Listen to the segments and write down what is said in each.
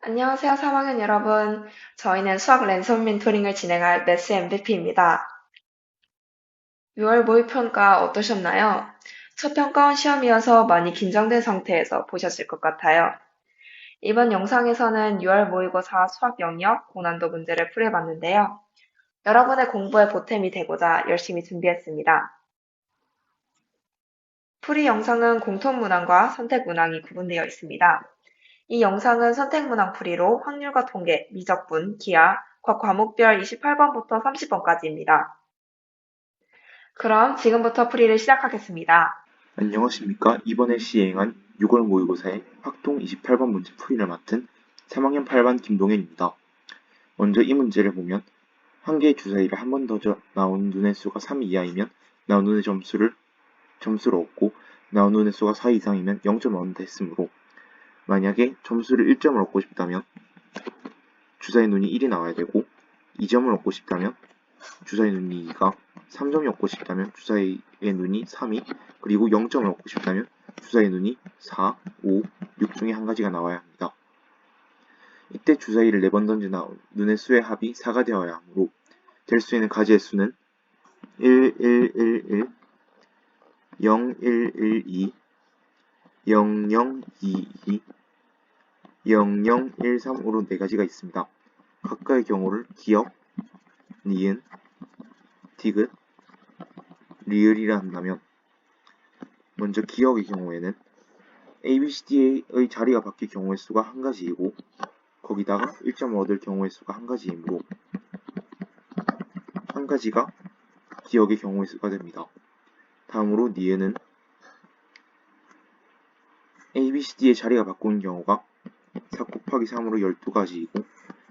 안녕하세요, 3학년 여러분. 저희는 수학 랜선 멘토링을 진행할 매스 MVP입니다. 6월 모의평가 어떠셨나요? 첫 평가원 시험이어서 많이 긴장된 상태에서 보셨을 것 같아요. 이번 영상에서는 6월 모의고사 수학 영역 고난도 문제를 풀어봤는데요. 여러분의 공부에 보탬이 되고자 열심히 준비했습니다. 풀이 영상은 공통문항과 선택문항이 구분되어 있습니다. 이 영상은 선택문항 풀이로 확률과 통계, 미적분, 기하, 각 과목별 28번부터 30번까지입니다. 그럼 지금부터 풀이를 시작하겠습니다. 안녕하십니까. 이번에 시행한 6월 모의고사의 확통 28번 문제 풀이를 맡은 3학년 8반 김동현입니다. 먼저 이 문제를 보면 한 개의 주사위를 한 번 더 나온 눈의 수가 3 이하이면 나온 눈의 점수를 얻고 나온 눈의 수가 4 이상이면 0점을 얻는다 했으므로 만약에 점수를 1점을 얻고 싶다면 주사위 눈이 1이 나와야 되고 2점을 얻고 싶다면 주사위 눈이 2가 3점이 얻고 싶다면 주사위의 눈이 3이 그리고 0점을 얻고 싶다면 주사위의 눈이 4, 5, 6 중에 한 가지가 나와야 합니다. 이때 주사위를 4번 던져 나온 눈의 수의 합이 4가 되어야 하므로 될 수 있는 가지의 수는 1, 1, 1, 1, 0, 1, 1, 2, 0, 0, 2, 2, 0, 0, 1, 3으로 4가지가 있습니다. 각각의 경우를 기역, 니은, 디귿, 리을이라 한다면 먼저 기역의 경우에는 ABCD의 자리가 바뀔 경우의 수가 한 가지이고 거기다가 1점을 얻을 경우의 수가 한 가지이므로 한 가지가 기역의 경우의 수가 됩니다. 다음으로 니은은 ABCD의 자리가 바꾸는 경우가 4 곱하기 3으로 12가지이고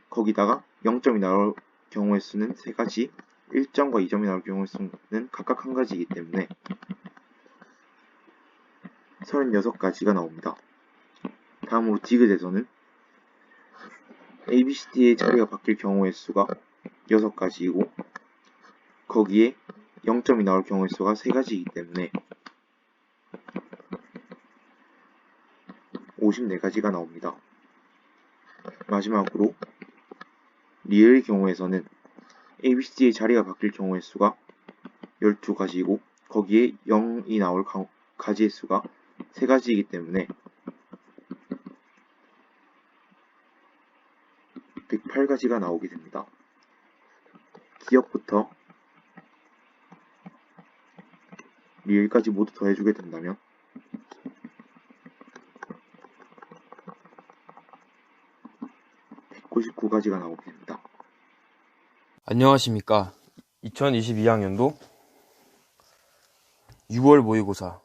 거기다가 0점이 나올 경우의 수는 3가지, 1점과 2점이 나올 경우의 수는 각각 한 가지이기 때문에 36가지가 나옵니다. 다음으로 디귿에서는 ABCD의 자리가 바뀔 경우의 수가 6가지이고 거기에 0점이 나올 경우의 수가 3가지이기 때문에 54가지가 나옵니다. 마지막으로 리을의 경우에서는 ABCD의 자리가 바뀔 경우의 수가 12가지이고 거기에 0이 나올 가지의 수가 3가지이기 때문에 108가지가 나오게 됩니다. 기역부터 리을까지 모두 더해주게 된다면 199가지가 나오게 됩니다. 안녕하십니까. 2022학년도 6월 모의고사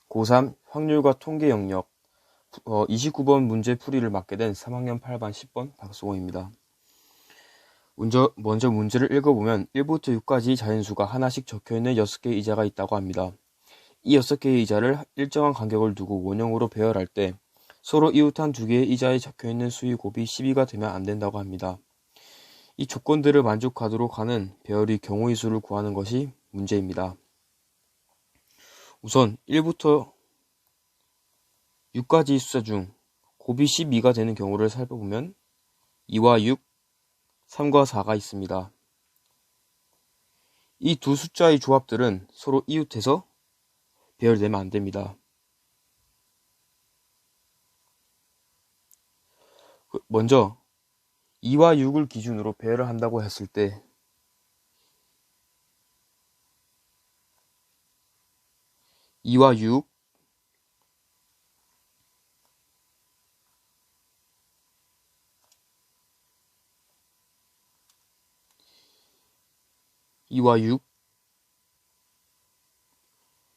고3 확률과 통계 영역 29번 문제 풀이를 맡게 된 3학년 8반 10번 박수호입니다. 먼저 문제를 읽어보면 1부터 6까지 자연수가 하나씩 적혀있는 6개의 의자가 있다고 합니다. 이 6개의 의자를 일정한 간격을 두고 원형으로 배열할 때 서로 이웃한 2개의 의자에 적혀있는 수의 곱이 12가 되면 안 된다고 합니다. 이 조건들을 만족하도록 하는 배열의 경우의 수를 구하는 것이 문제입니다. 우선 1부터 6까지 숫자 중 곱이 12가 되는 경우를 살펴보면 2와 6, 3과 4가 있습니다. 이 두 숫자의 조합들은 서로 이웃해서 배열되면 안 됩니다. 먼저 2와 6을 기준으로 배열을 한다고 했을 때 2와 6, 2와 6,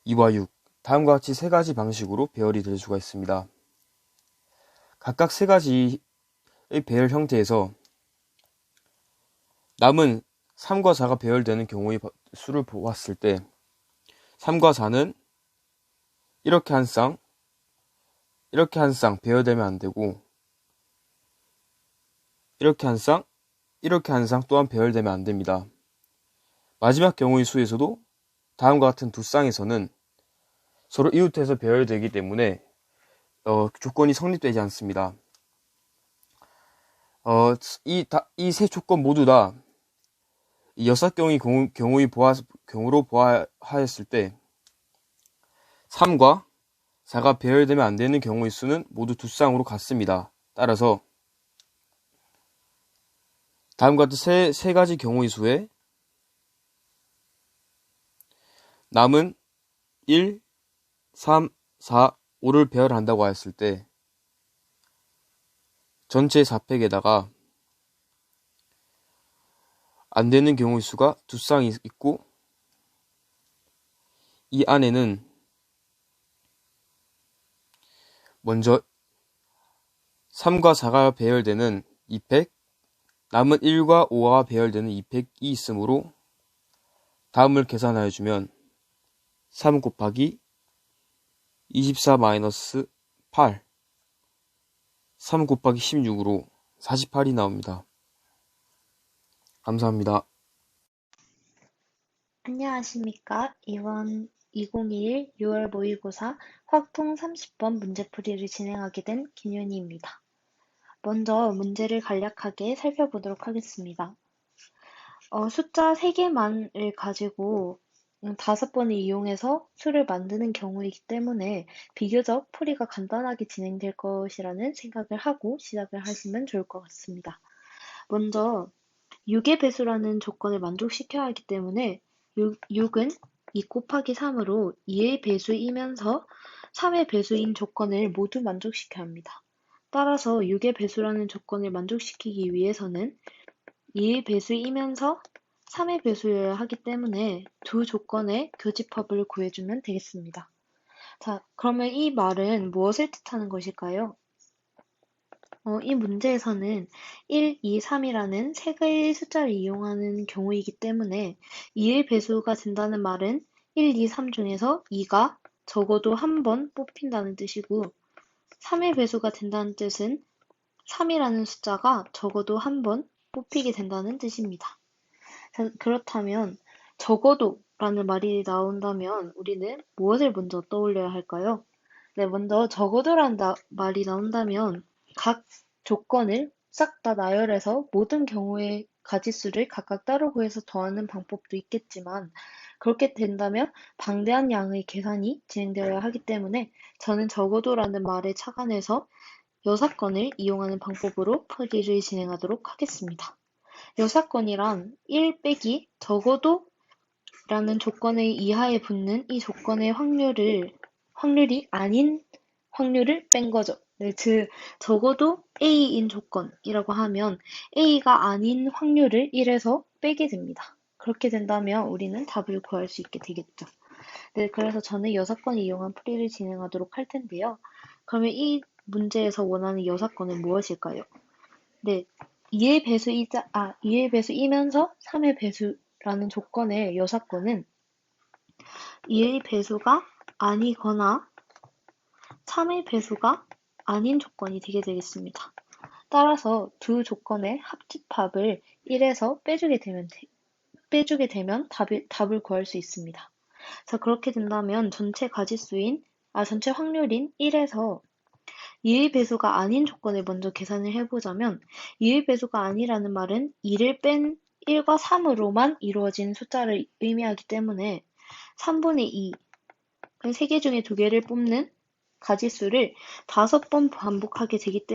2와 6 다음과 같이 세 가지 방식으로 배열이 될 수가 있습니다. 각각 세 가지의 배열 형태에서 남은 3과 4가 배열되는 경우의 수를 보았을 때 3과 4는 이렇게 한 쌍, 이렇게 한 쌍 배열되면 안 되고 이렇게 한 쌍, 이렇게 한 쌍 또한 배열되면 안 됩니다. 마지막 경우의 수에서도 다음과 같은 두 쌍에서는 서로 이웃해서 배열되기 때문에 조건이 성립되지 않습니다. 이 세 조건 모두 다 이 여섯 경우로 보아하였을 때 3과 4가 배열되면 안 되는 경우의 수는 모두 두 쌍으로 같습니다. 따라서 다음과 같은 세 가지 경우의 수에 남은 1, 3, 4, 5를 배열한다고 하였을 때 전체 4팩에다가 안 되는 경우의 수가 두 쌍이 있고 이 안에는 먼저 3과 4가 배열되는 2팩, 남은 1과 5가 배열되는 2팩이 있으므로 다음을 계산하여 주면 3 곱하기 24 마이너스 8, 3 곱하기 16으로 48이 나옵니다. 감사합니다. 안녕하십니까. 이번 2021 6월 모의고사 확통 30번 문제풀이를 진행하게 된 김윤희입니다. 먼저 문제를 간략하게 살펴보도록 하겠습니다. 숫자 3개만을 가지고 5번을 이용해서 수를 만드는 경우이기 때문에 비교적 풀이가 간단하게 진행될 것이라는 생각을 하고 시작을 하시면 좋을 것 같습니다. 먼저 6의 배수라는 조건을 만족시켜야 하기 때문에 6은 2 곱하기 3으로 2의 배수이면서 3의 배수인 조건을 모두 만족시켜야 합니다. 따라서 6의 배수라는 조건을 만족시키기 위해서는 2의 배수이면서 3의 배수여야 하기 때문에 두 조건의 교집합을 구해주면 되겠습니다. 자, 그러면 이 말은 무엇을 뜻하는 것일까요? 이 문제에서는 1, 2, 3이라는 세 개의 숫자를 이용하는 경우이기 때문에 2의 배수가 된다는 말은 1, 2, 3 중에서 2가 적어도 한 번 뽑힌다는 뜻이고 3의 배수가 된다는 뜻은 3이라는 숫자가 적어도 한 번 뽑히게 된다는 뜻입니다. 자, 그렇다면 적어도라는 말이 나온다면 우리는 무엇을 먼저 떠올려야 할까요? 네, 먼저 적어도라는 말이 나온다면 각 조건을 싹 다 나열해서 모든 경우의 가지수를 각각 따로 구해서 더하는 방법도 있겠지만 그렇게 된다면 방대한 양의 계산이 진행되어야 하기 때문에 저는 적어도라는 말에 착안해서 여사건을 이용하는 방법으로 풀이를 진행하도록 하겠습니다. 여사건이란 1 빼기 적어도라는 조건의 이하에 붙는 이 조건의 확률이 아닌 확률을 뺀 거죠. 네, 즉 적어도 A인 조건이라고 하면 A가 아닌 확률을 1에서 빼게 됩니다. 그렇게 된다면 우리는 답을 구할 수 있게 되겠죠. 네, 그래서 저는 여사건을 이용한 풀이를 진행하도록 할 텐데요. 그러면 이 문제에서 원하는 여사건은 무엇일까요? 네, 2의 배수이면서 3의 배수라는 조건의 여사건은 2의 배수가 아니거나 3의 배수가 아닌 조건이 되게 되겠습니다. 따라서 두 조건의 합집합을 1에서 빼주게 되면 답을 구할 수 있습니다. 자, 그렇게 된다면 전체 확률인 1에서 2의 배수가 아닌 조건을 먼저 계산을 해보자면 2의 배수가 아니라는 말은 2를 뺀 1과 3으로만 이루어진 숫자를 의미하기 때문에 3분의 2, 3개 중에 2개를 뽑는 가지수를 5번 반복하게 되기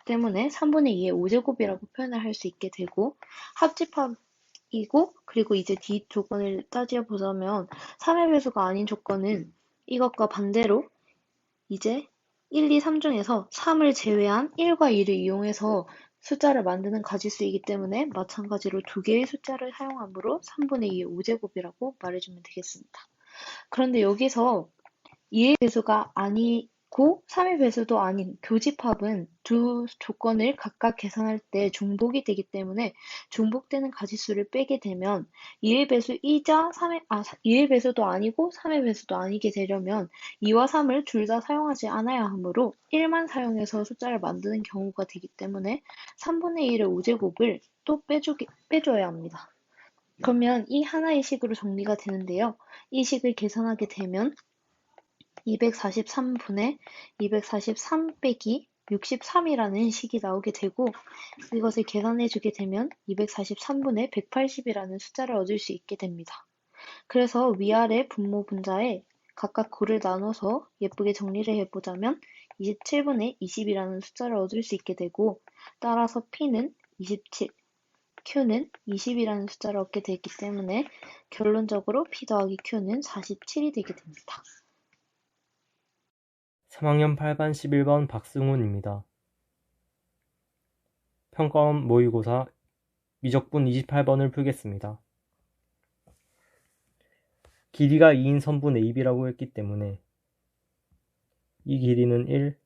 때문에 3분의 2의 5제곱이라고 표현을 할 수 있게 되고 합집합이고 그리고 이제 D 조건을 따져보자면 3의 배수가 아닌 조건은 이것과 반대로 이제 1, 2, 3 중에서 3을 제외한 1과 2를 이용해서 숫자를 만드는 가지수이기 때문에 마찬가지로 두 개의 숫자를 사용하므로 3분의 2의 5제곱이라고 말해주면 되겠습니다. 그런데 여기서 2의 배수가 아니고 3의 배수도 아닌 교집합은 두 조건을 각각 계산할 때 중복이 되기 때문에 중복되는 가지수를 빼게 되면 2의 배수도 아니고 3의 배수도 아니게 되려면 2와 3을 둘 다 사용하지 않아야 하므로 1만 사용해서 숫자를 만드는 경우가 되기 때문에 3분의 1의 5제곱을 또 빼줘야 합니다. 그러면 이 하나의 식으로 정리가 되는데요. 이 식을 계산하게 되면 243분의 243 빼기 63이라는 식이 나오게 되고 이것을 계산해주게 되면 243분의 180이라는 숫자를 얻을 수 있게 됩니다. 그래서 위아래 분모 분자에 각각 굴을 나눠서 예쁘게 정리를 해보자면 27분의 20이라는 숫자를 얻을 수 있게 되고 따라서 P는 27, Q는 20이라는 숫자를 얻게 되기 때문에 결론적으로 P 더하기 Q는 47이 되게 됩니다. 3학년 8반 11번 박승훈입니다. 평가원 모의고사 미적분 28번을 풀겠습니다. 길이가 2인 선분 AB라고 했기 때문에 이 길이는 1,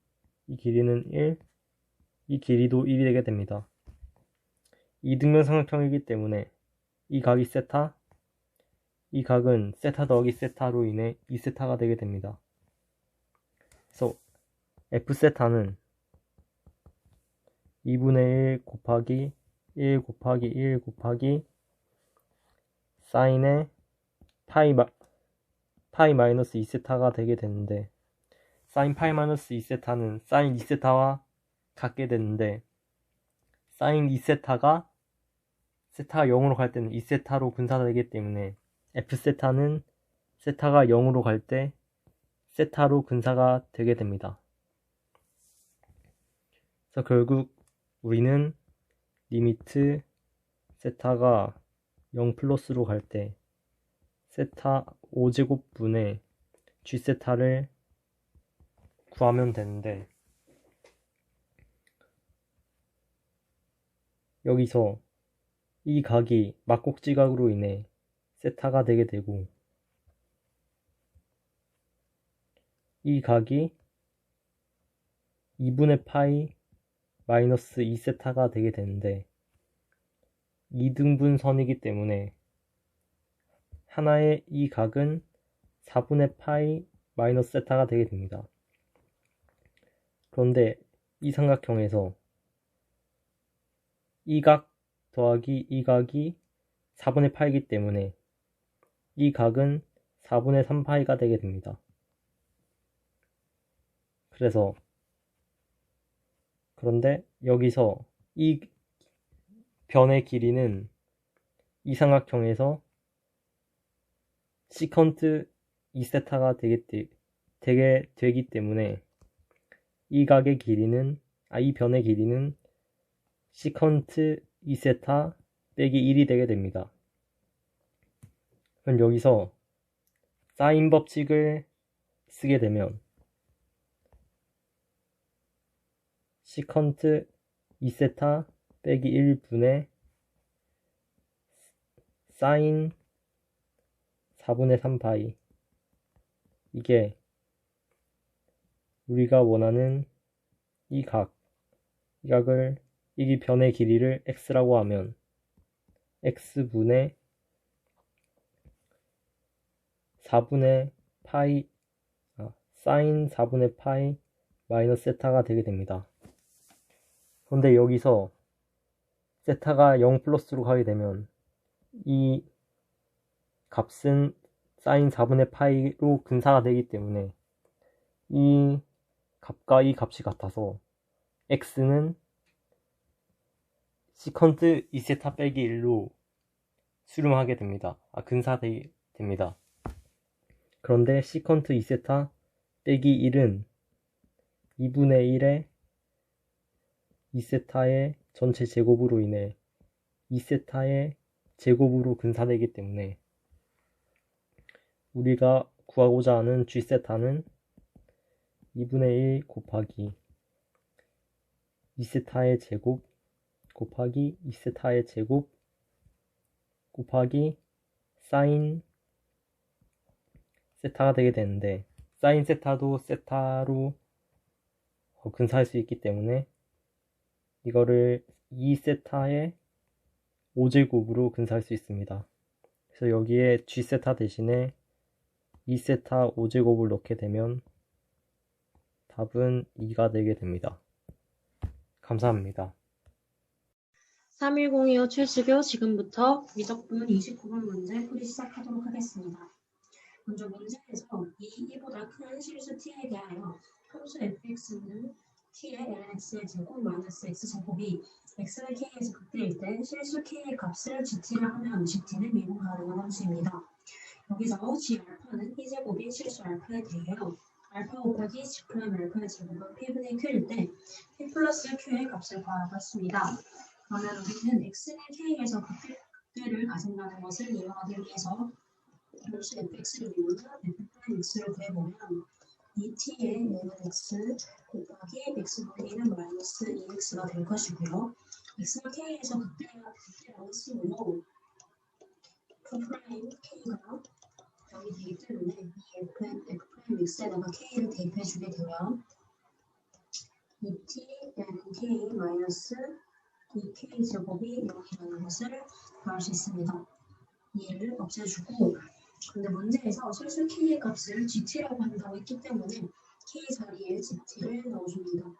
이 길이는 1, 이 길이도 1이 되게 됩니다. 이등변 삼각형이기 때문에 이 각이 세타, 이 각은 세타 더하기 세타로 인해 2세타가 되게 됩니다. 그래서 F세타는 2분의 1 곱하기 1 곱하기 1 곱하기 사인의 파이 마이너스 2세타가 되게 되는데 사인 파이 마이너스 2세타는 사인 2세타와 같게 되는데 사인 2세타가 세타가 0으로 갈 때는 2세타로 분사되기 때문에 F세타는 세타가 0으로 갈 때 세타로 근사가 되게 됩니다. 그래서 결국 우리는 리미트 세타가 0 플러스로 갈 때 세타 5제곱분의 G세타를 구하면 되는데 여기서 이 각이 막곡지각으로 인해 세타가 되게 되고 이 각이 2분의 파이 마이너스 2세타가 되게 되는데 2등분 선이기 때문에 하나의 이 각은 4분의 파이 마이너스 세타가 되게 됩니다. 그런데 이 삼각형에서 이 각 더하기 이 각이 4분의 파이기 때문에 이 각은 4분의 3파이가 되게 됩니다. 그런데 여기서 이 변의 길이는 이 삼각형에서 시컨트 2세타가 되기 때문에 이 각의 길이는 이 변의 길이는 시컨트 2세타 빼기 1이 되게 됩니다. 그럼 여기서 사인 법칙을 쓰게 되면 시컨트 2세타 빼기 1분의 사인 4분의 3파이 이게 우리가 원하는 이 각을 이 변의 길이를 x라고 하면 x분의 4분의 파이 사인 4분의 파이 마이너스 세타가 되게 됩니다. 그런데 여기서 세타가 0 플러스로 가게 되면 이 값은 사인 4분의 파이로 근사가 되기 때문에 이 값과 이 값이 같아서 x는 시컨트 2세타 빼기 1로 수렴하게 됩니다. 근사되게 됩니다. 그런데 시컨트 2세타 빼기 1은 2분의 1의 2세타의 전체 제곱으로 인해 2세타의 제곱으로 근사되기 때문에 우리가 구하고자 하는 G세타는 2분의 1 곱하기 2세타의 제곱 곱하기 2세타의 제곱 곱하기 사인 세타가 되게 되는데 사인 세타도 세타로 근사할 수 있기 때문에 이거를 2세타의 5제곱으로 근사할 수 있습니다. 그래서 여기에 G세타 대신에 2세타 5제곱을 넣게 되면 답은 2가 되게 됩니다. 감사합니다. 31025 최수교 지금부터 미적분 29번 문제 풀이 시작하도록 하겠습니다. 먼저 문제에서 2보다 큰 실수 t에 대하여 함수 fx는 t의 lnx의 제곱 마이너스 x제곱이 x는 k에서 극대일 때 실수 k의 값을 gt를 하면 gt는 미분 가능한 함수입니다. 여기서 g 알파는 이 제곱이 실수 알파에 대해요. 알파 곱하기 g 프라임 알파의 제곱은 p분의 q일 때 p 플러스 q의 값을 구하라고 했습니다. 그러면 우리는 x는 k에서 극대를 가진다는 것을 이용하기 위해서 동시 fx를 이용해 f 프라임 x를 구해보면 2t의 lnx 곱하기 x분의 1은 마이너스 2x가 될 것이고요. x가 k에서 극대라고 했으므로 f'k가 여기 되기 때문에 이 f'x에다가 k를 대입해주게 되면 2t ln k 마이너스 2k 제곱이 0이라는 것을 구할 수 있습니다. 얘를 없애주고 근데 문제에서 실수 k의 값을 gt라고 한다고 했기 때문에 k 자리에 gt를 넣어줍니다.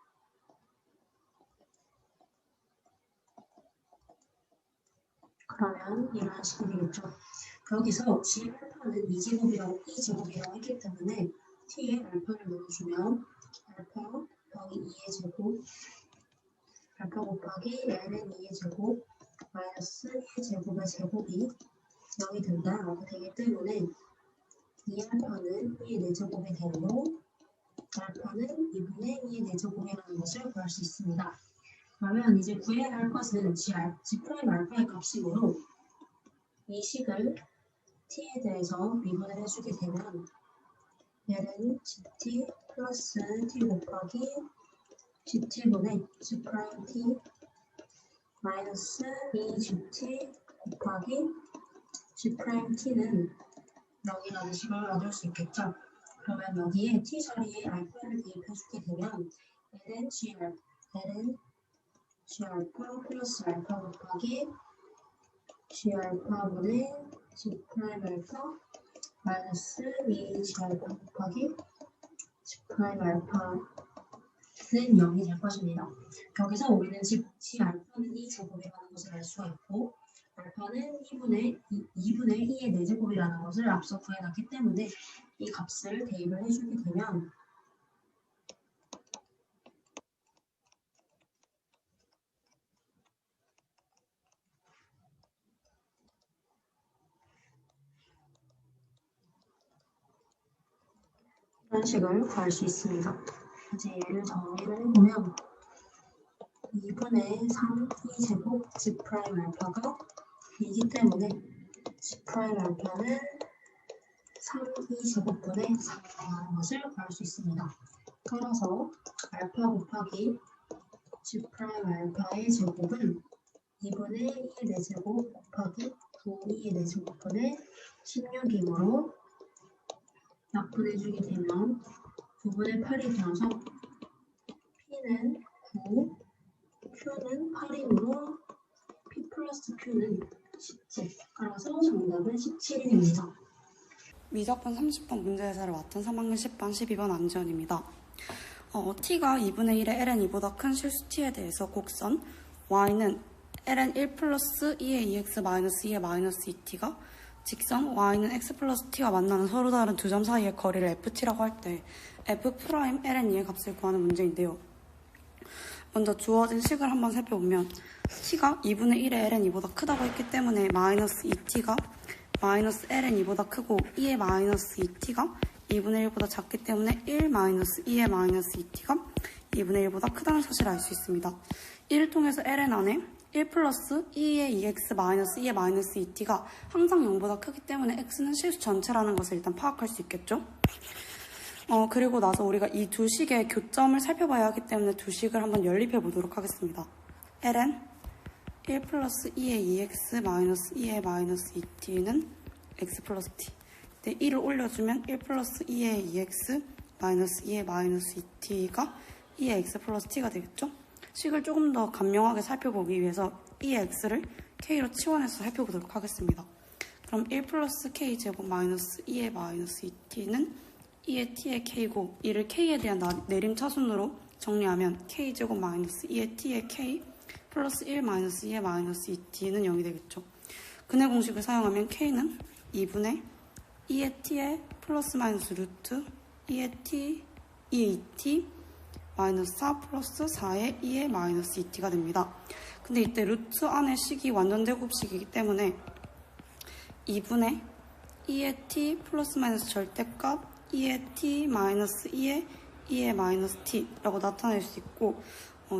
그러면 이런 식이 되겠죠. 여기서 g 알파는 2제곱이라고 했기 때문에 t에 알파를 넣어주면 알파 더하기 2의 제곱 알파 곱하기 ln 2의 제곱 마이너스 2의 제곱의 제곱이 0이 된다라고 되기 때문에 2알파는 2의 4제곱이 되므로 알파는 2분의 2의 4제곱이라는 것을 구할 수 있습니다. 그러면 이제 구해야 할 것은 g 프라임 알파의 값이므로 이 식을 t에 대해서 미분을 해주게 되면 얘는 gt 플러스 t 곱하기 gt분의 g 프라임 t 마이너스 2gt 곱하기 g 프라임 t는 0이라는 식을 얻을 수 있겠죠. 그러면 여기에 t 자리에 알파를 대입해주게 되면 ln g 알파 플러스 알파 곱하기 g 알파분의 g 프라임 알파 마이너스 2g 알파 곱하기 g 프라임 알파는 0이 될 것입니다. 여기서 우리는 g 알파는 2제곱이라는 것을 알 수가 있고 알파는 2분의 2의 4제곱이라는 것을 앞서 구해놨기 때문에 이 값을 대입을 해주게 되면 이런 식을 구할 수 있습니다. 이제 얘를 정리를 해보면 2분의 3 2제곱 g 프라임 알파가 이기 때문에 g 프라임 알파는 3 2제곱분의 3이라는 것을 구할 수 있습니다. 따라서 알파 곱하기 g 프라임 알파의 제곱은 2분의 2의 4제곱 곱하기 9의 4제곱분의 16이므로 약분해주게 되면 9분의 8이 되어서 P는 9, Q는 8이므로 P 플러스 Q는 17. 따라서 정답은 17입니다. 미적분 30번 문제 해설을 맡은 3학년 10반 12번 안지연입니다. t가 2분의 1의 ln2보다 큰 실수 t에 대해서 곡선 y는 ln1 플러스 2의 2x 마이너스 2의 마이너스 2t가 직선 y는 x 플러스 t가 만나는 서로 다른 두 점 사이의 거리를 ft라고 할 때 f 프라임 ln2의 값을 구하는 문제인데요. 먼저 주어진 식을 한번 살펴보면 t가 2분의 1의 ln2보다 크다고 했기 때문에 마이너스 2t가 마이너스 ln2보다 크고 2의 마이너스 2t가 2분의 1보다 작기 때문에 1 마이너스 2의 마이너스 2t가 2분의 1보다 크다는 사실을 알 수 있습니다. 이를 통해서 ln 안에 1 플러스 2의 2x 마이너스 2의 마이너스 2t가 항상 0보다 크기 때문에 x는 실수 전체라는 것을 일단 파악할 수 있겠죠. 그리고 나서 우리가 이 두 식의 교점을 살펴봐야 하기 때문에 두 식을 한번 연립해 보도록 하겠습니다. ln 1 플러스 2의 2x 마이너스 2의 마이너스 2t는 x 플러스 t. 네, 1을 올려주면 1 플러스 2의 2x 마이너스 2의 마이너스 2t가 2의 x 플러스 t가 되겠죠? 식을 조금 더 간명하게 살펴보기 위해서 2의 x를 k로 치환해서 살펴보도록 하겠습니다. 그럼 1 플러스 k 제곱 마이너스 2의 마이너스 2t는 2의 t의 k고 이를 k에 대한 내림 차순으로 정리하면 k 제곱 마이너스 2의 t의 k 플러스 1 마이너스 2의 마이너스 2t는 0이 되겠죠. 근해 공식을 사용하면 k는 2분의 2의 t의 플러스 마이너스 루트 2의 2t 마이너스 4 플러스 4의 2의 마이너스 2t가 됩니다. 근데 이때 루트 안의 식이 완전 제곱식이기 때문에 2분의 2의 t 플러스 마이너스 절대값 2의 t 마이너스 2의 마이너스 t라고 나타낼 수 있고,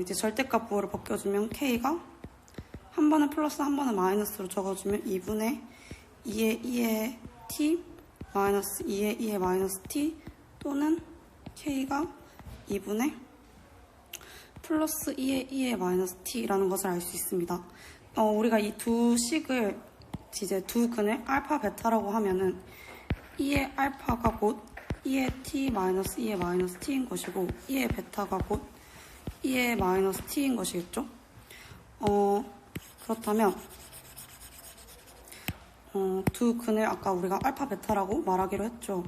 이제 절대값 부호를 바꿔주면 k가 한 번은 플러스 한 번은 마이너스로 적어주면 2분의 2의 t 마이너스 2의 마이너스 t 또는 k가 2분의 플러스 2의 마이너스 t라는 것을 알 수 있습니다. 우리가 이 두 식을 이제 두 근을 알파 베타라고 하면은 2의 알파가 곧 2의 t 마이너스 2의 마이너스 t인 것이고 2의 베타가 곧 2의 마이너스 t인 것이겠죠? 그렇다면 두 근을 아까 우리가 알파 베타라고 말하기로 했죠.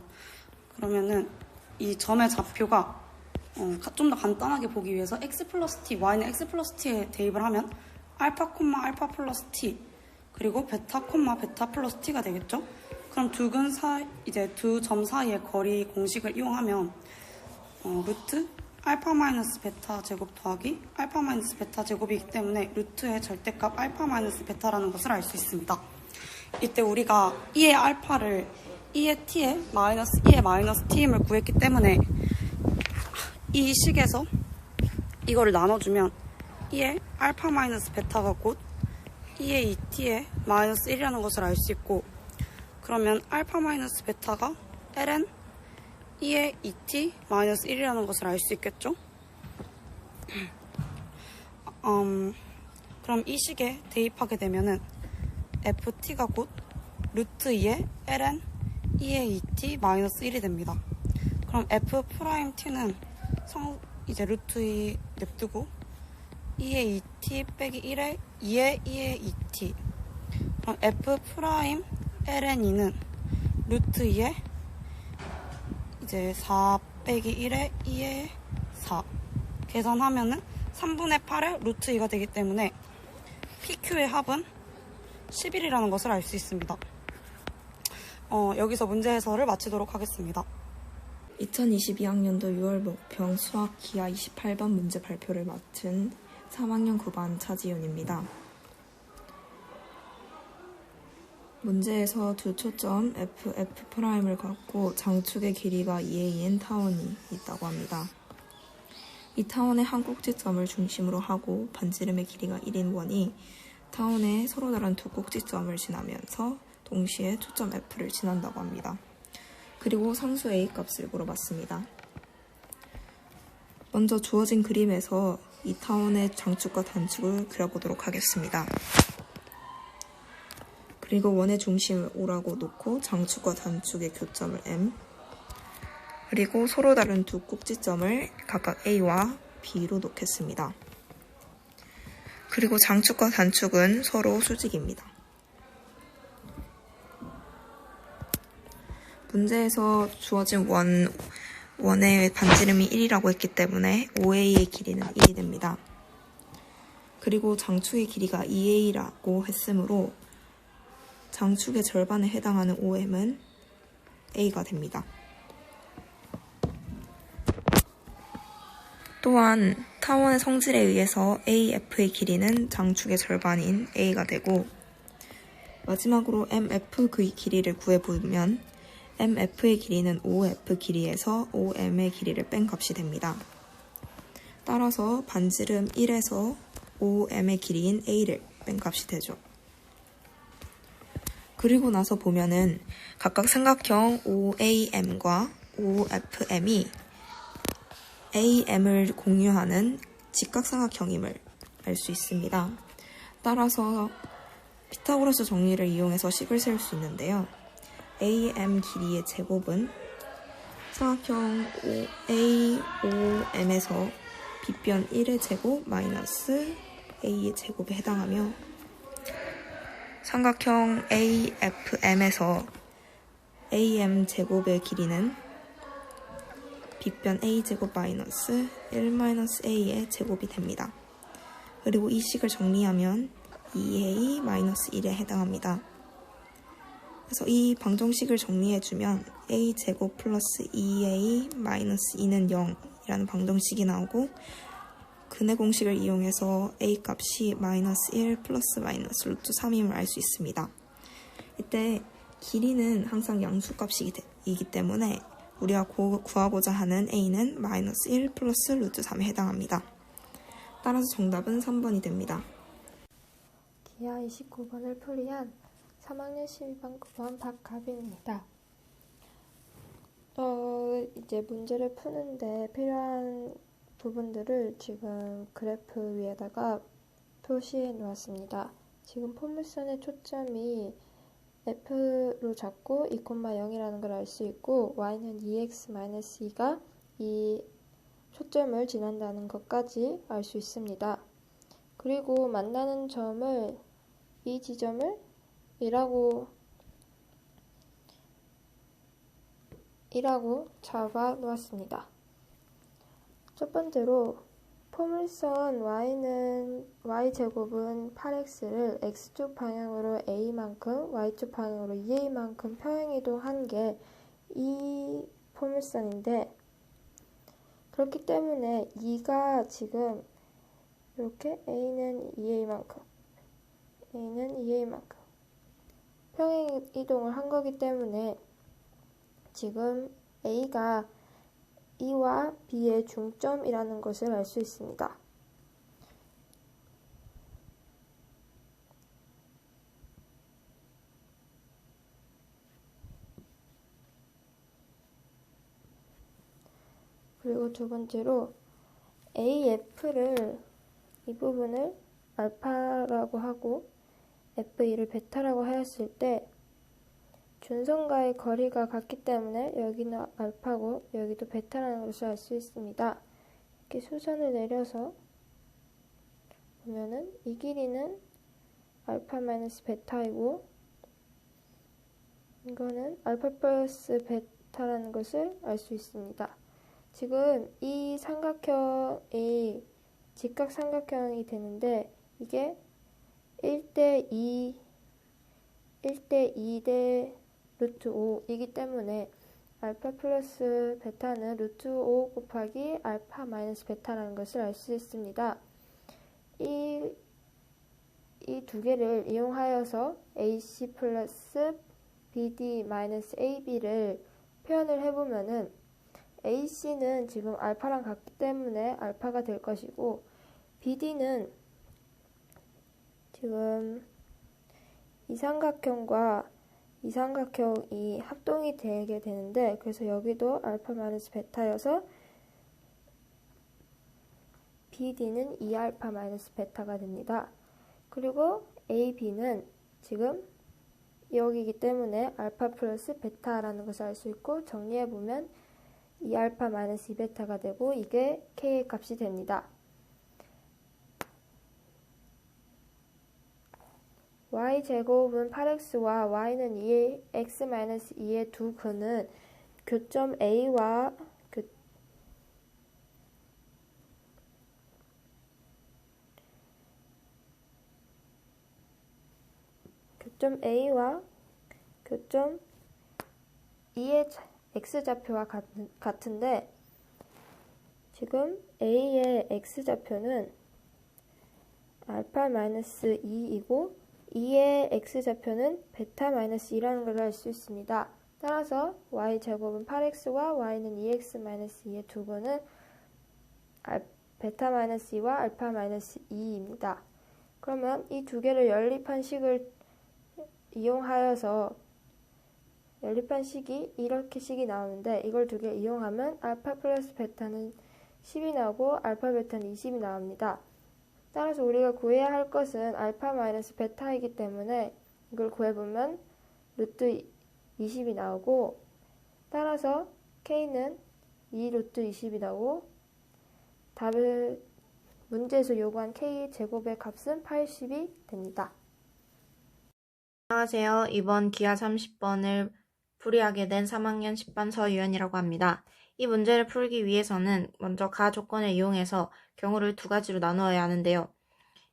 그러면은 이 점의 좌표가 좀 더 간단하게 보기 위해서 x 플러스 t, y는 x 플러스 t에 대입을 하면 알파 콤마 알파 플러스 t 그리고 베타 콤마 베타 플러스 t가 되겠죠. 그럼 두 근 사이, 이제 두 점 사이의 거리 공식을 이용하면 루트 알파 마이너스 베타 제곱 더하기 알파 마이너스 베타 제곱이기 때문에 루트의 절대값 알파 마이너스 베타라는 것을 알 수 있습니다. 이때 우리가 2의 알파를 2의 t에 마이너스 2의 마이너스 t임을 구했기 때문에 이 식에서 이거를 나눠주면 2의 알파 마이너스 베타가 곧 2의 2t의 마이너스 1이라는 것을 알 수 있고, 그러면 알파 마이너스 베타가 ln 2의 2t 마이너스 1이라는 것을 알 수 있겠죠? 그럼 이 식에 대입하게 되면은 ft가 곧 루트 2의 ln 2의 2t 마이너스 1이 됩니다. 그럼 f 프라임 t는 이제 루트 2 냅두고 2의 2t 빼기 1의 2의 2t. 그럼 f 프라임 ln 2는 루트 2의 이제 4 빼기 1의 2의 4. 계산하면은 3분의 8의 루트 2가 되기 때문에 PQ의 합은 11이라는 것을 알 수 있습니다. 여기서 문제 해설을 마치도록 하겠습니다. 2022학년도 6월 목평 수학 기하 28번 문제 발표를 맡은 3학년 9반 차지윤입니다. 문제에서 두 초점 F'을 갖고 장축의 길이가 2a인 타원이 있다고 합니다. 이 타원의 한 꼭지점을 중심으로 하고 반지름의 길이가 1인 원이 타원의 서로 다른 두 꼭지점을 지나면서 동시에 초점 F를 지난다고 합니다. 그리고 상수 A 값을 물어봤습니다. 먼저 주어진 그림에서 이 타원의 장축과 단축을 그려보도록 하겠습니다. 그리고 원의 중심을 O라고 놓고 장축과 단축의 교점을 M, 그리고 서로 다른 두 꼭지점을 각각 A와 B로 놓겠습니다. 그리고 장축과 단축은 서로 수직입니다. 문제에서 주어진 원의 반지름이 1이라고 했기 때문에 OA의 길이는 1이 됩니다. 그리고 장축의 길이가 2A라고 했으므로 장축의 절반에 해당하는 OM은 A가 됩니다. 또한 타원의 성질에 의해서 AF의 길이는 장축의 절반인 A가 되고, 마지막으로 MF 그 길이를 구해보면 MF의 길이는 OF 길이에서 OM의 길이를 뺀 값이 됩니다. 따라서 반지름 1에서 OM의 길이인 A를 뺀 값이 되죠. 그리고 나서 보면은 각각 삼각형 OAM과 OFM이 AM을 공유하는 직각삼각형임을 알 수 있습니다. 따라서 피타고라스 정리를 이용해서 식을 세울 수 있는데요. AM 길이의 제곱은 삼각형 AOM에서 빗변 1의 제곱 마이너스 A의 제곱에 해당하며, 삼각형 AFM에서 AM 제곱의 길이는 빗변 A제곱 마이너스 1 마이너스 A의 제곱이 됩니다. 그리고 이 식을 정리하면 2A 마이너스 1에 해당합니다. 그래서 이 방정식을 정리해주면 A제곱 플러스 2A 마이너스 2는 이라는 방정식이 나오고 근의 공식을 이용해서 a 값이 -1 플러스 마이너스 루트 3임을 알 수 있습니다. 이때 길이는 항상 양수값이기 때문에 우리가 구하고자 하는 a는 -1 플러스 루트 3에 해당합니다. 따라서 정답은 3번이 됩니다. 기하 29번을 풀이한 3학년 12반 9번 박가빈입니다. 이제 문제를 푸는데 필요한 부분들을 지금 그래프 위에다가 표시해 놓았습니다. 지금 포물선의 초점이 F로 잡고 2,0이라는 걸 알 수 있고 y는 2x-2가 이 초점을 지난다는 것까지 알 수 있습니다. 그리고 만나는 점을 이 지점을 2라고 잡아 놓았습니다. 첫 번째로 포물선 y제곱은 8x를 x축 방향으로 a만큼 y축 방향으로 2a만큼 평행이동한 게 이 포물선인데, 그렇기 때문에 2가 지금 이렇게 a는 2a만큼 평행이동을 한 거기 때문에 지금 a가 E와 B의 중점이라는 것을 알 수 있습니다. 그리고 두 번째로 AF를 이 부분을 알파라고 하고 F2를 베타라고 하였을 때 준선과의 거리가 같기 때문에 여기는 알파고 여기도 베타라는 것을 알 수 있습니다. 이렇게 수선을 내려서 보면은 이 길이는 알파 마이너스 베타이고 이거는 알파 플러스 베타라는 것을 알 수 있습니다. 지금 이 삼각형이 직각삼각형이 되는데 이게 1대2 대 루트 5이기 때문에 알파 플러스 베타는 루트 5 곱하기 알파 마이너스 베타라는 것을 알 수 있습니다. 이 두 개를 이용하여서 AC 플러스 BD 마이너스 AB를 표현을 해보면은 AC는 지금 알파랑 같기 때문에 알파가 될 것이고 BD는 지금 이 삼각형과 이 삼각형이 합동이 되게 되는데 그래서 여기도 알파 마이너스 베타여서 BD는 2알파 마이너스 베타가 됩니다. 그리고 AB는 지금 여기이기 때문에 알파 플러스 베타라는 것을 알 수 있고 정리해보면 2알파 마이너스 2베타가 되고 이게 K의 값이 됩니다. y제곱은 8x와 y는 2x-2의 두 근은 교점 A와 교점 E의 x좌표와 같은데 지금 A의 x좌표는 알파 마이너스 2이고 2의 x좌표는 베타 마이너스 2라는 걸 알 수 있습니다. 따라서 y제곱은 8x와 y는 2x-2의 두 근은 베타 마이너스 2와 알파 마이너스 2입니다. 그러면 이 두 개를 연립한 식을 이용하여서 연립한 식이 이렇게 식이 나오는데 이걸 두 개 이용하면 알파 플러스 베타는 10이 나오고 알파 베타는 20이 나옵니다. 따라서 우리가 구해야 할 것은 알파 마이너스 베타이기 때문에 이걸 구해보면 루트 20이 나오고 따라서 K는 2 루트 20이 나오고 답을 문제에서 요구한 K 제곱의 값은 80이 됩니다. 안녕하세요. 이번 기하 30번을 풀이하게 된 3학년 10반 서유연이라고 합니다. 이 문제를 풀기 위해서는 먼저 가 조건을 이용해서 경우를 두 가지로 나누어야 하는데요.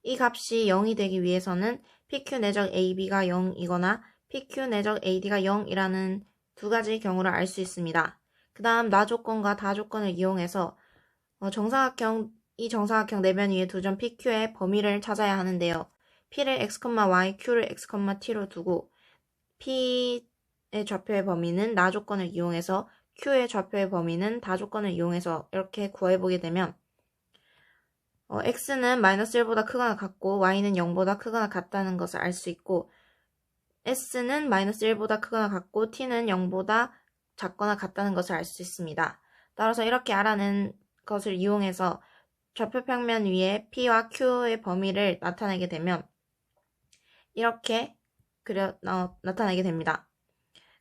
이 값이 0이 되기 위해서는 PQ 내적 AB가 0이거나 PQ 내적 AD가 0이라는 두 가지 경우를 알 수 있습니다. 그 다음 나 조건과 다 조건을 이용해서 이 정사각형 내면 위에 두 점 PQ의 범위를 찾아야 하는데요. P를 x, y, Q를 x, t로 두고 P의 좌표의 범위는 나 조건을 이용해서 Q의 좌표의 범위는 다 조건을 이용해서 이렇게 구해보게 되면 x는 -1보다 크거나 같고 y는 0보다 크거나 같다는 것을 알 수 있고 s는 -1보다 크거나 같고 t는 0보다 작거나 같다는 것을 알 수 있습니다. 따라서 이렇게 알아낸 것을 이용해서 좌표 평면 위에 P와 Q의 범위를 나타내게 되면 이렇게 나타내게 됩니다.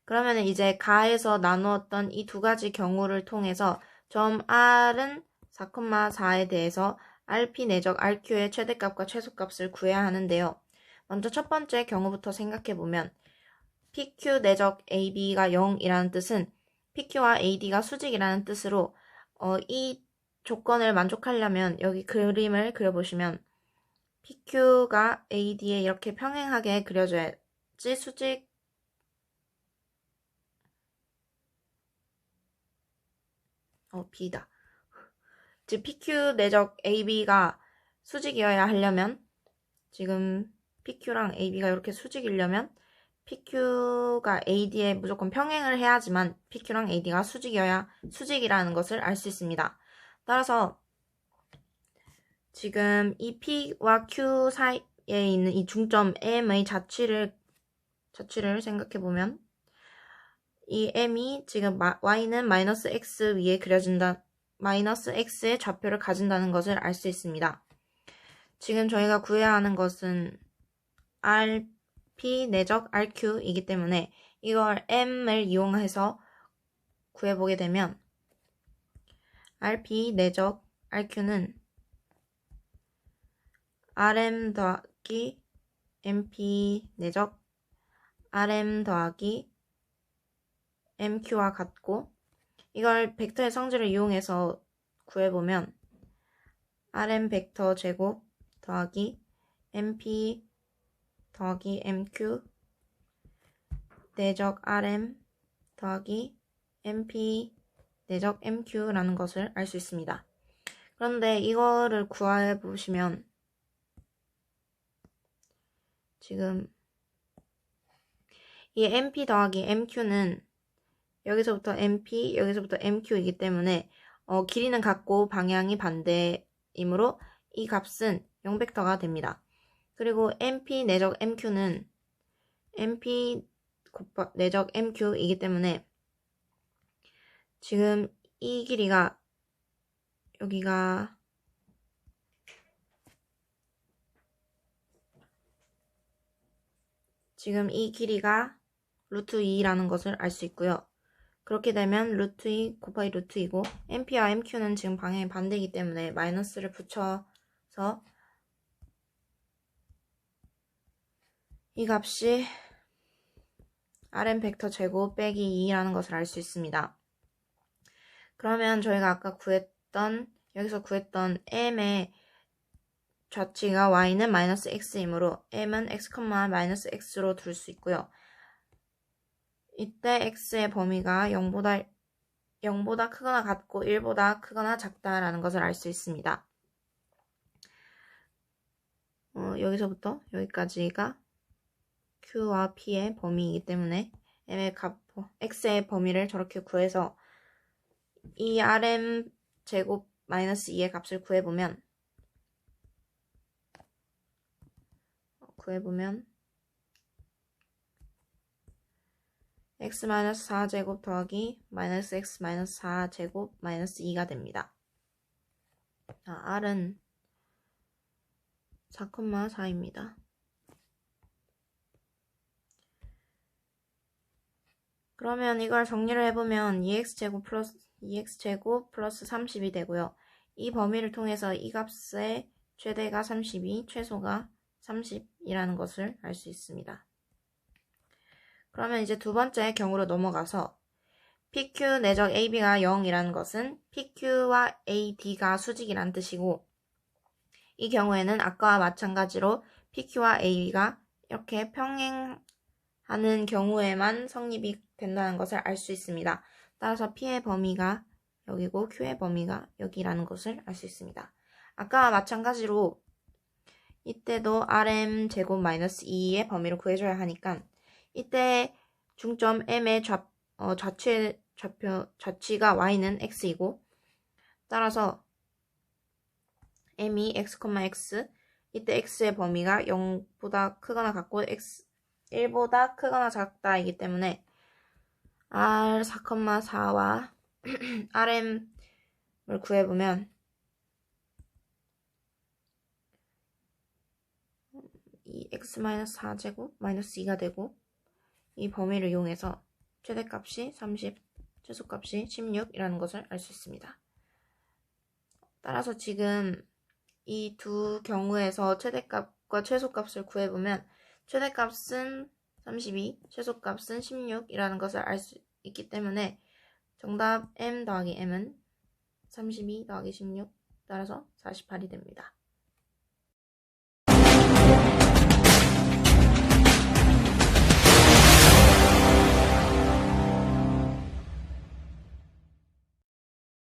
그러면 이제 가에서 나누었던 이 두 가지 경우를 통해서 점 R은 4,4에 대해서 RP 내적 RQ의 최대값과 최소값을 구해야 하는데요. 먼저 첫 번째 경우부터 생각해보면 PQ 내적 AB가 0이라는 뜻은 PQ와 AD가 수직이라는 뜻으로 이 조건을 만족하려면 여기 그림을 그려보시면 PQ가 AD에 이렇게 평행하게 그려져야지 B다. 즉 PQ 내적 AB가 수직이어야 하려면 지금 PQ랑 AB가 이렇게 수직이려면 PQ가 AD에 무조건 평행을 해야지만 PQ랑 AD가 수직이라는 것을 알 수 있습니다. 따라서 지금 이 P와 Q 사이에 있는 이 중점 M의 자취를 생각해보면 이 M이 지금 Y는 -X 위에 -X의 좌표를 가진다는 것을 알 수 있습니다. 지금 저희가 구해야 하는 것은 RP 내적 RQ이기 때문에 이걸 M을 이용해서 구해보게 되면 RP 내적 RQ는 RM 더하기 MP 내적 RM 더하기 MQ와 같고 이걸 벡터의 성질을 이용해서 구해보면 RM 벡터 제곱 더하기 MP 더하기 MQ 내적 RM 더하기 MP 내적 MQ라는 것을 알 수 있습니다. 그런데 이거를 구해보시면 지금 이 MP 더하기 MQ는 여기서부터 MP, 여기서부터 MQ이기 때문에 길이는 같고 방향이 반대이므로 이 값은 0벡터가 됩니다. 그리고 MP 내적 MQ는 MP 내적 MQ이기 때문에 지금 이 길이가 여기가 지금 이 길이가 √2라는 것을 알 수 있고요. 그렇게 되면 √2 곱하기 √2이고 MP와 MQ는 지금 방향이 반대이기 때문에 마이너스를 붙여서 이 값이 RM 벡터 제곱 빼기 2라는 것을 알 수 있습니다. 그러면 저희가 아까 여기서 구했던 M의 좌치가 Y는 -X이므로 M은 X, -X로 둘 수 있고요. 이때 X의 범위가 0보다 크거나 같고 1보다 크거나 작다라는 것을 알 수 있습니다. 여기서부터 여기까지가 Q와 P의 범위이기 때문에 X의 범위를 저렇게 구해서 이 RM 제곱 -2의 값을 구해보면 x-4제곱 더하기 -x-4제곱 -2가 됩니다. R은 4,4입니다. 그러면 이걸 정리를 해보면 2x제곱 플러스 30이 되고요. 이 범위를 통해서 이 값의 최대가 32, 최소가 30이라는 것을 알 수 있습니다. 그러면 이제 두 번째 경우로 넘어가서 PQ 내적 AB가 0이라는 것은 PQ와 AD가 수직이라는 뜻이고 이 경우에는 아까와 마찬가지로 PQ와 AB가 이렇게 평행하는 경우에만 성립이 된다는 것을 알 수 있습니다. 따라서 P의 범위가 여기고 Q의 범위가 여기라는 것을 알 수 있습니다. 아까와 마찬가지로 이때도 RM 제곱 마이너스 2의 범위를 구해줘야 하니까 이때 중점 M의 좌치가 Y는 X이고 따라서 M이 X, X 이때 X의 범위가 0보다 크거나 같고 1보다 크거나 작다이기 때문에 R 4,4와 RM을 구해보면 이 X-4제곱 마이너스 2가 되고 이 범위를 이용해서 최대값이 30, 최소값이 16이라는 것을 알 수 있습니다. 따라서 지금 이 두 경우에서 최대값과 최소값을 구해보면 최대값은 32, 최소값은 16이라는 것을 알 수 있기 때문에 정답 M 더하기 M은 32 더하기 16 따라서 48이 됩니다.